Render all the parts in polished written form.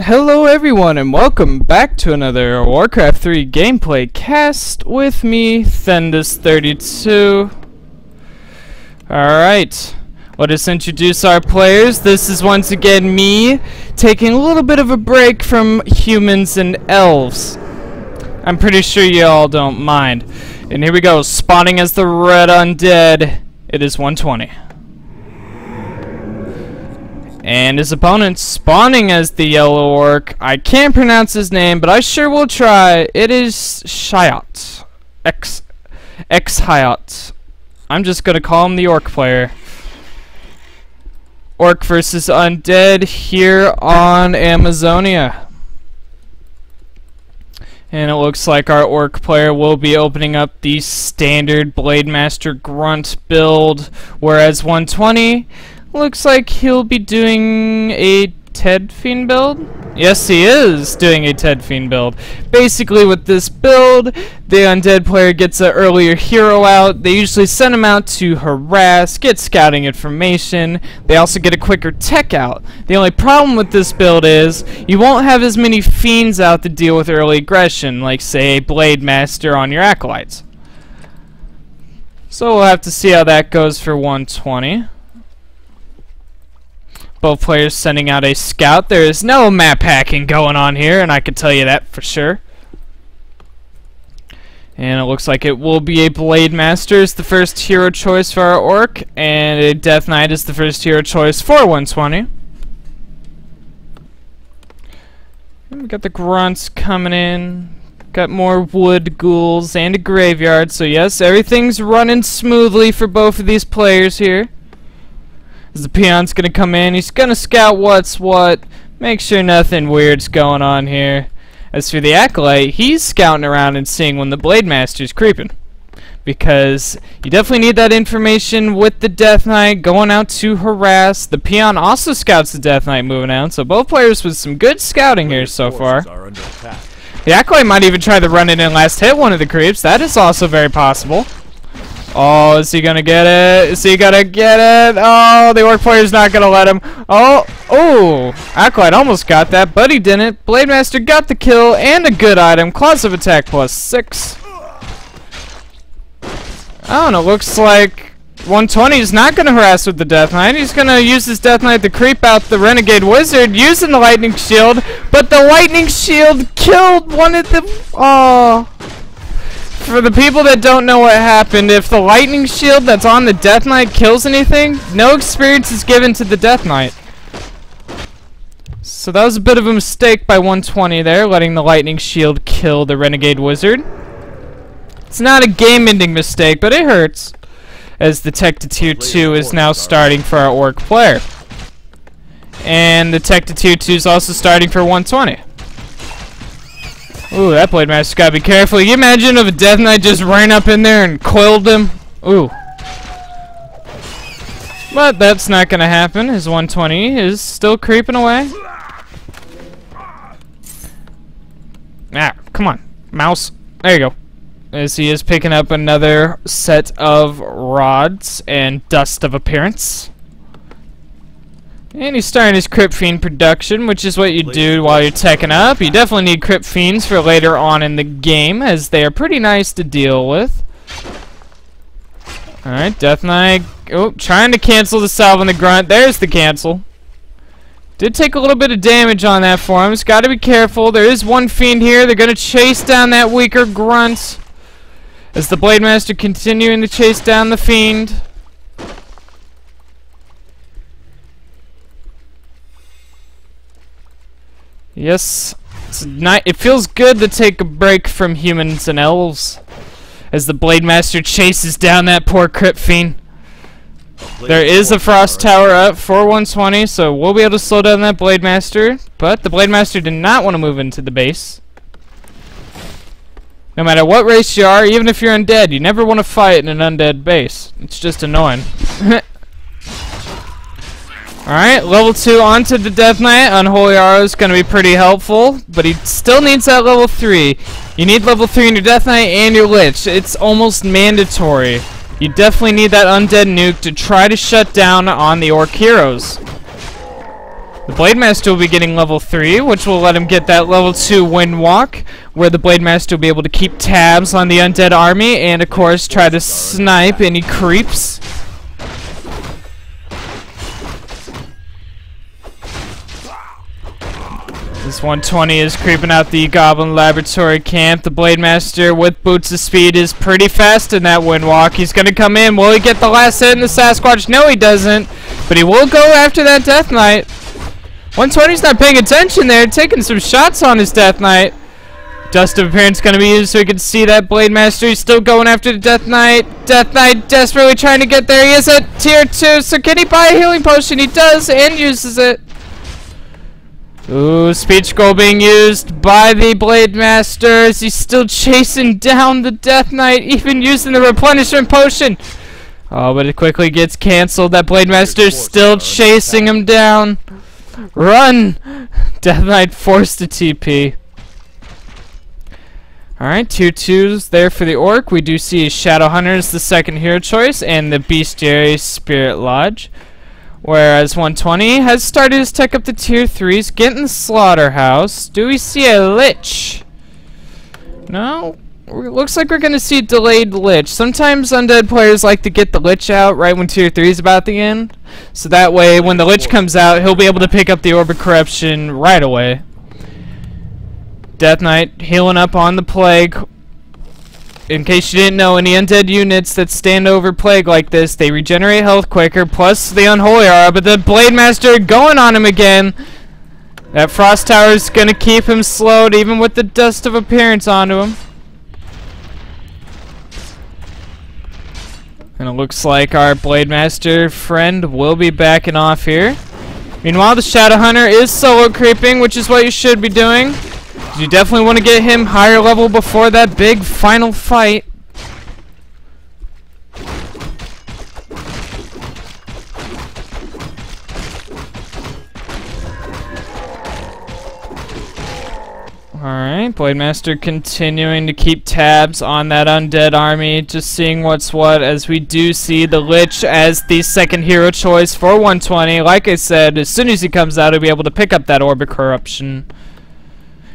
Hello everyone and welcome back to another Warcraft 3 gameplay cast with me, Thendis32. Alright, let us introduce our players. This is once again me, taking a little bit of a break from humans and elves. I'm pretty sure you all don't mind. And here we go, spawning as the red undead. It is 120. And his opponent spawning as the yellow orc. I can't pronounce his name, but I sure will try. It is Xiaokk. Xiaokk. I'm just gonna call him the orc player. Orc versus undead here on Amazonia. And it looks like our orc player will be opening up the standard Blade Master Grunt build, whereas 120 looks like he'll be doing a Ted Fiend build. Yes, he is doing a Ted Fiend build. Basically, with this build, the undead player gets an earlier hero out. They usually send him out to harass, get scouting information. They also get a quicker tech out. The only problem with this build is you won't have as many fiends out to deal with early aggression, like say a Blade Master on your acolytes. So we'll have to see how that goes for 120. Both players sending out a scout. There is no map hacking going on here, and I can tell you that for sure. And it looks like it will be a Blade Master as the first hero choice for our orc, and a Death Knight is the first hero choice for 120. And we got the grunts coming in. Got more wood ghouls and a graveyard, so yes, everything's running smoothly for both of these players here. As the peon's gonna come in, he's gonna scout what's what, make sure nothing weird's going on here. As for the acolyte, he's scouting around and seeing when the Blade Master's creeping, because you definitely need that information with the Death Knight going out to harass. The peon also scouts the Death Knight moving out, so both players with some good scouting here so far. The acolyte might even try to run it in last hit one of the creeps. That is also very possible. Oh, is he gonna get it? Is he gonna get it? Oh, the orc player's not gonna let him. Oh, acolyte almost got that, but he didn't. Blade Master got the kill and a good item. Claws of attack +6. Oh, and it looks like 120 is not gonna harass with the Death Knight. He's gonna use his Death Knight to creep out the Renegade Wizard using the Lightning Shield, but the Lightning Shield killed one of the. Oh. For the people that don't know what happened, if the lightning shield that's on the Death Knight kills anything, no experience is given to the Death Knight. So that was a bit of a mistake by 120 there, letting the lightning shield kill the Renegade Wizard. It's not a game-ending mistake, but it hurts. As the tech to tier 2 is now starting for our orc player. And the tech to tier 2 is also starting for 120. Ooh, that Blade Master's gotta be careful. Can you imagine if a Death Knight just ran up in there and coiled him? Ooh. But that's not gonna happen. His 120 is still creeping away. Ah, come on. Mouse. There you go. As he is picking up another set of rods and dust of appearance. And he's starting his Crypt Fiend production, which is what you do while you're teching up. You definitely need Crypt Fiends for later on in the game, as they are pretty nice to deal with. Alright, Death Knight. Oh, trying to cancel the salve on the grunt. There's the cancel. Did take a little bit of damage on that for him. He's got to be careful. There is one fiend here. They're going to chase down that weaker grunt. As the Blade Master continuing to chase down the fiend. Yes, it feels good to take a break from humans and elves as the Blade Master chases down that poor Crypt Fiend. There is a Frost Tower up for 120, so we'll be able to slow down that Blade Master, but the Blade Master did not want to move into the base. No matter what race you are, even if you're undead, you never want to fight in an undead base. It's just annoying. Alright, level 2 onto the Death Knight. Unholy Arrow is going to be pretty helpful, but he still needs that level 3. You need level 3 in your Death Knight and your Lich. It's almost mandatory. You definitely need that undead nuke to try to shut down on the orc heroes. The Blade Master will be getting level 3, which will let him get that level 2 Wind Walk, where the Blade Master will be able to keep tabs on the undead army and, of course, try to snipe any creeps. This 120 is creeping out the Goblin Laboratory camp. The Blade Master with Boots of Speed is pretty fast in that Wind Walk. He's going to come in. Will he get the last hit in the Sasquatch? No, he doesn't. But he will go after that Death Knight. 120's not paying attention there, taking some shots on his Death Knight. Dust of Appearance going to be used so we can see that Blade Master. He's still going after the Death Knight. Death Knight desperately trying to get there. He is at tier 2, so can he buy a healing potion? He does, and uses it. Ooh, Speech Scroll being used by the Blade Master as he's still chasing down the Death Knight, even using the replenishment potion. Oh, but it quickly gets cancelled. That Blade Master still chasing him down. Run! Death Knight forced to TP. Alright, tier 2's there for the Orc. We do see Shadow Hunter as the second hero choice and the Bestiary Spirit Lodge. Whereas 120 has started his tech up to tier 3s, getting the Slaughterhouse. Do we see a Lich? No? Looks like we're going to see delayed Lich. Sometimes undead players like to get the Lich out right when tier 3 is about to end. So that way, when the Lich comes out, he'll be able to pick up the Orb of Corruption right away. Death Knight healing up on the Plague. In case you didn't know, any undead units that stand over Plague like this, they regenerate health quicker, plus the Unholy Aura, but the Blade Master going on him again. That Frost Tower is going to keep him slowed, even with the Dust of Appearance onto him. And it looks like our Blade Master friend will be backing off here. Meanwhile, the Shadow Hunter is solo creeping, which is what you should be doing. You definitely want to get him higher level before that big final fight. Alright, Blade Master continuing to keep tabs on that undead army, just seeing what's what, as we do see the Lich as the second hero choice for 120. Like I said, as soon as he comes out, he'll be able to pick up that Orb of Corruption.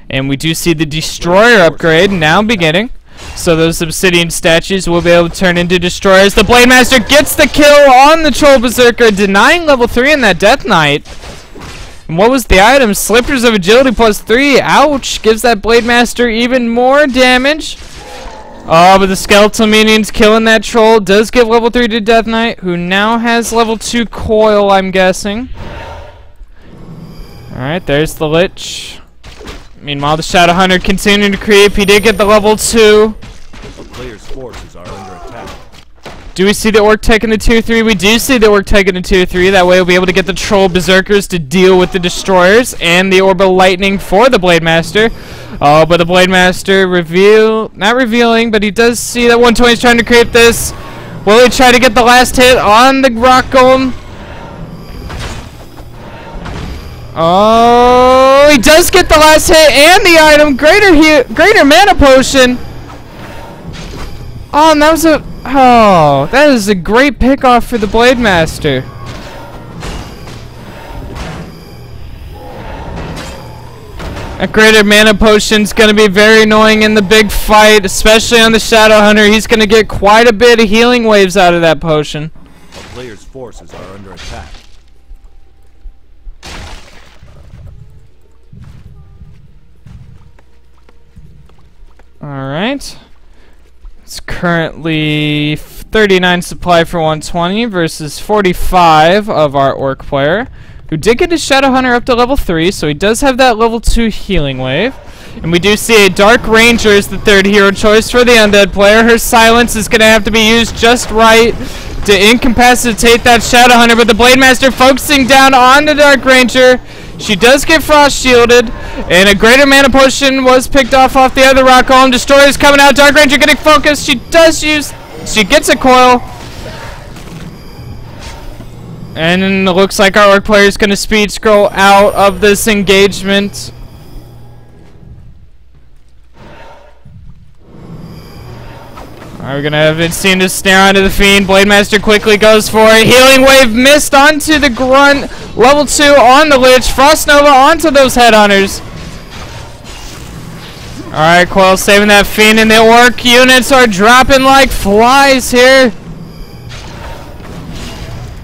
And we do see the Destroyer upgrade now beginning. So those Obsidian statues will be able to turn into Destroyers. The Blade Master gets the kill on the Troll Berserker, denying level 3 in that Death Knight. And what was the item? Slippers of Agility plus 3. Ouch! Gives that Blade Master even more damage. Oh, but the Skeletal Minions killing that Troll does give level 3 to Death Knight, who now has level 2 Coil, I'm guessing. Alright, there's the Lich. Meanwhile, the Shadow Hunter continuing to creep. He did get the level 2. A player's forces are under attack. Do we see the Orc taking the tier 3? We do see the Orc taking the tier 3. That way we'll be able to get the Troll Berserkers to deal with the Destroyers and the Orb of Lightning for the Blade Master. Oh, but the Blade Master not revealing, but he does see that 120 is trying to creep this. Will he try to get the last hit on the Rock Golem? Oh, he does get the last hit and the item. Greater Mana Potion. Oh, and that is a great pickoff for the Blade Master. A Greater Mana Potion's gonna be very annoying in the big fight, especially on the Shadow Hunter. He's gonna get quite a bit of healing waves out of that potion. A player's forces are under attack. Alright. It's currently 39 supply for 120 versus 45 of our Orc player, who did get his Shadow Hunter up to level 3, so he does have that level 2 healing wave. And we do see a Dark Ranger as the third hero choice for the undead player. Her silence is going to have to be used just right to incapacitate that Shadow Hunter, but the Blade Master focusing down on the Dark Ranger. She does get frost shielded, and a Greater Mana Potion was picked off the other Rock Golem. Destroyer's coming out. Dark Ranger getting focused. She gets a coil. And then it looks like our Orc player is going to speed scroll out of this engagement. Alright, we're gonna have Instinct to snare onto the Fiend. Blade Master quickly goes for it. Healing Wave missed onto the Grunt. Level 2 on the Lich. Frost Nova onto those Headhunters. Alright, Coil saving that Fiend, and the Orc units are dropping like flies here.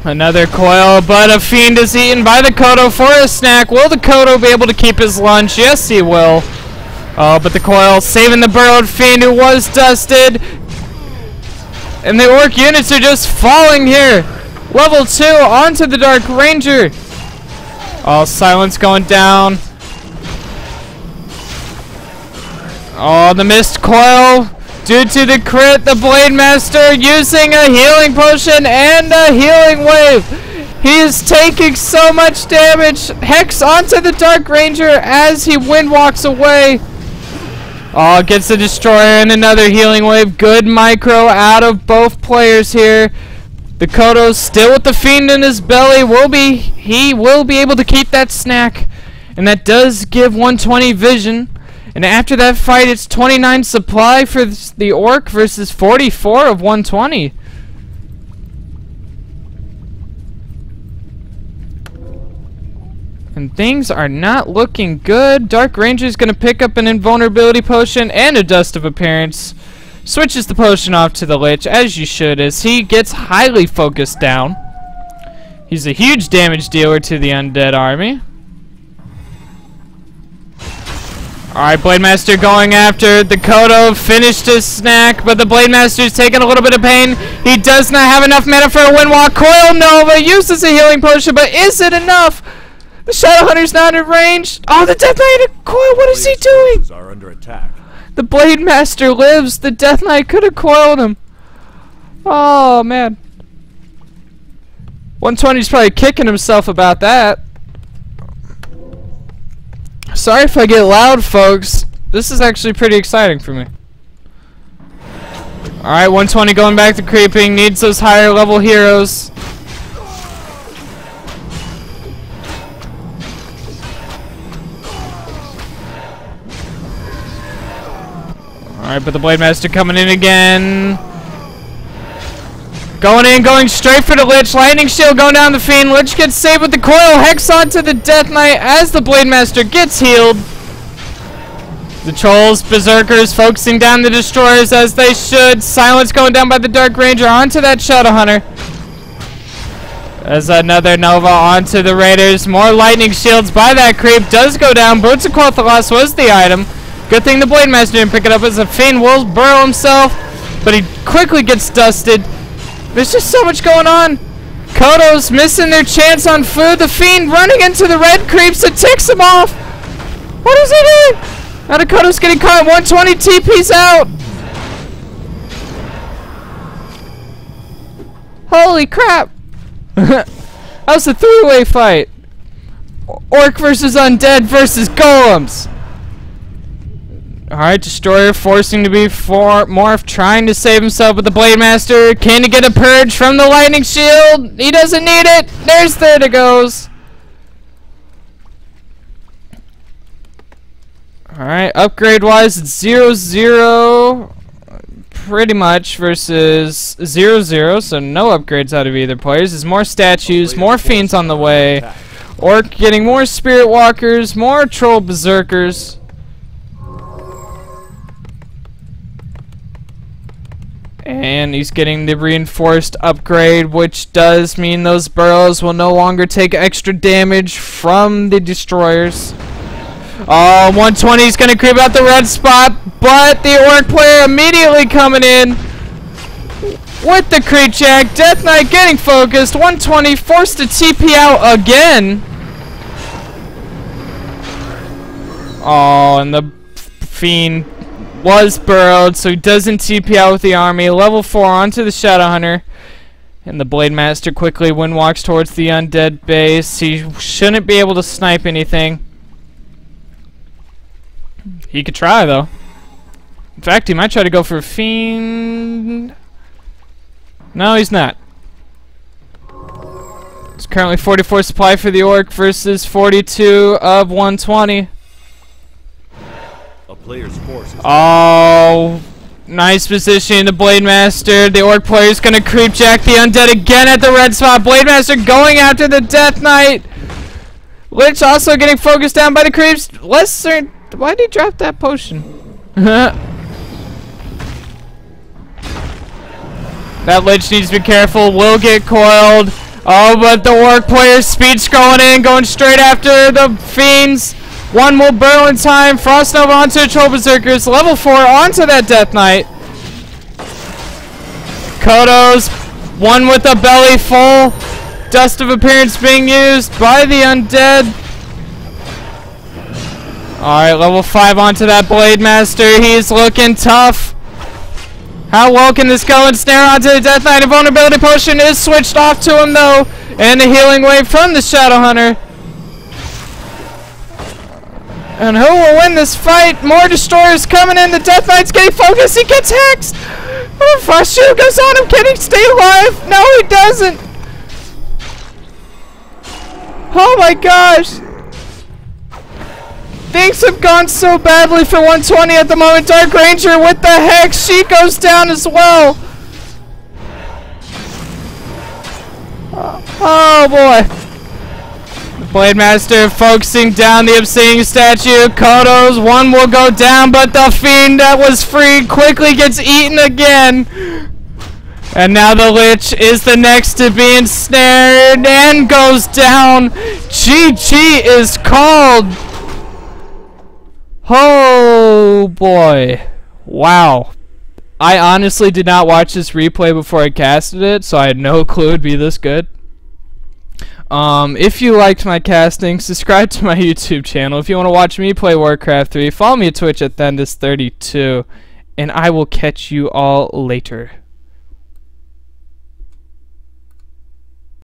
Another Coil, but a Fiend is eaten by the Kodo for a snack. Will the Kodo be able to keep his lunch? Yes, he will. Oh, but the Coil saving the burrowed Fiend who was dusted. And the Orc units are just falling here. Level 2 onto the Dark Ranger. Oh, Silence going down. Oh, the missed Coil. Due to the crit, the Blade Master using a healing potion and a healing wave. He is taking so much damage. Hex onto the Dark Ranger as he wind walks away. Oh, gets the Destroyer and another healing wave. Good micro out of both players here. The Kodo's still with the Fiend in his belly. He will be able to keep that snack. And that does give 120 vision. And after that fight, it's 29 supply for the Orc versus 44 of 120. And things are not looking good. Dark Ranger's gonna pick up an invulnerability potion and a Dust of Appearance. Switches the potion off to the Lich, as you should, as he gets highly focused down. He's a huge damage dealer to the undead army. Alright, Blade Master going after the Kodo. Finished his snack, but the Blade Master's taking a little bit of pain. He does not have enough mana for a Windwalk. Coil Nova uses a healing potion, but is it enough? The Shadowhunter's not in range. Oh, the Death Knight! Coil, what is he doing? Are under attack. The Blade Master lives. The Death Knight could have coiled him. Oh, man. 120's probably kicking himself about that. Sorry if I get loud, folks. This is actually pretty exciting for me. Alright, 120 going back to creeping. Needs those higher level heroes. Alright, but the Blade Master coming in again. Going in, going straight for the Lich. Lightning Shield going down the Fiend. Lich gets saved with the Coil. Hex onto the Death Knight as the Blade Master gets healed. The Trolls, Berserkers focusing down the Destroyers as they should. Silence going down by the Dark Ranger onto that Shadowhunter. As another Nova onto the Raiders. More Lightning Shields by that creep. Does go down. Boots of Quathalos was the item. Good thing the Blade Master didn't pick it up as the Fiend will burrow himself. But he quickly gets dusted. There's just so much going on. Kodo's missing their chance on food. The Fiend running into the red creeps. It ticks him off. What is he doing? Now the Kodo's getting caught. 120 TP's out. Holy crap. That was a three-way fight. Orc versus Undead versus Golems. Alright, Destroyer forcing to be Morph, trying to save himself with the Blade Master. Can he get a purge from the Lightning Shield? He doesn't need it. There it goes. Alright, upgrade-wise, it's 0-0 pretty much versus 0-0, so no upgrades out of either players. There's more statues, more Fiends on the way. Orc getting more Spirit Walkers, more Troll Berserkers. And he's getting the reinforced upgrade, which does mean those burrows will no longer take extra damage from the Destroyers. Oh, 120 is going to creep out the red spot, but the Orc player immediately coming in with the Creep Jack. Death Knight getting focused. 120 forced to TP out again. Oh, and the Fiend was burrowed, so he doesn't TP out with the army. Level 4 onto the Shadowhunter. And the Blade Master quickly wind walks towards the undead base. He shouldn't be able to snipe anything. He could try, though. In fact, he might try to go for a Fiend. No, he's not. It's currently 44 supply for the Orc versus 42 of 120. A player's force is Nice position, the Blade Master. The Orc player's gonna creep jack the Undead again at the red spot. Blade Master going after the Death Knight. Lich also getting focused down by the creeps. Lesser, why did he drop that potion? That Lich needs to be careful, will get coiled. Oh, but the Orc player's speed scrolling in, going straight after the Fiends. One will burrow in time. Frost Nova onto the Troll Berserkers. Level 4 onto that Death Knight. Kodos, one with a belly full. Dust of Appearance being used by the Undead. Alright, level 5 onto that Blade Master. He's looking tough. How well can this go? And snare onto the Death Knight. A vulnerability potion is switched off to him though. And a healing wave from the Shadow Hunter. And who will win this fight? More destroyers coming in. The Death Knight's getting focused. He gets hexed. Oh, Frost Shield goes on him. Can he stay alive? No, he doesn't. Oh my gosh. Things have gone so badly for 120 at the moment. Dark Ranger with the hex. She goes down as well. Oh boy. Blade Master focusing down the Obsidian statue. Kodos, one will go down, but the Fiend that was freed quickly gets eaten again. And now the Lich is the next to be ensnared and goes down. GG is called. Oh boy. Wow. I honestly did not watch this replay before I casted it, so I had no clue it'd be this good. If you liked my casting, subscribe to my YouTube channel. If you want to watch me play Warcraft 3, follow me at Twitch at Thendis32, and I will catch you all later.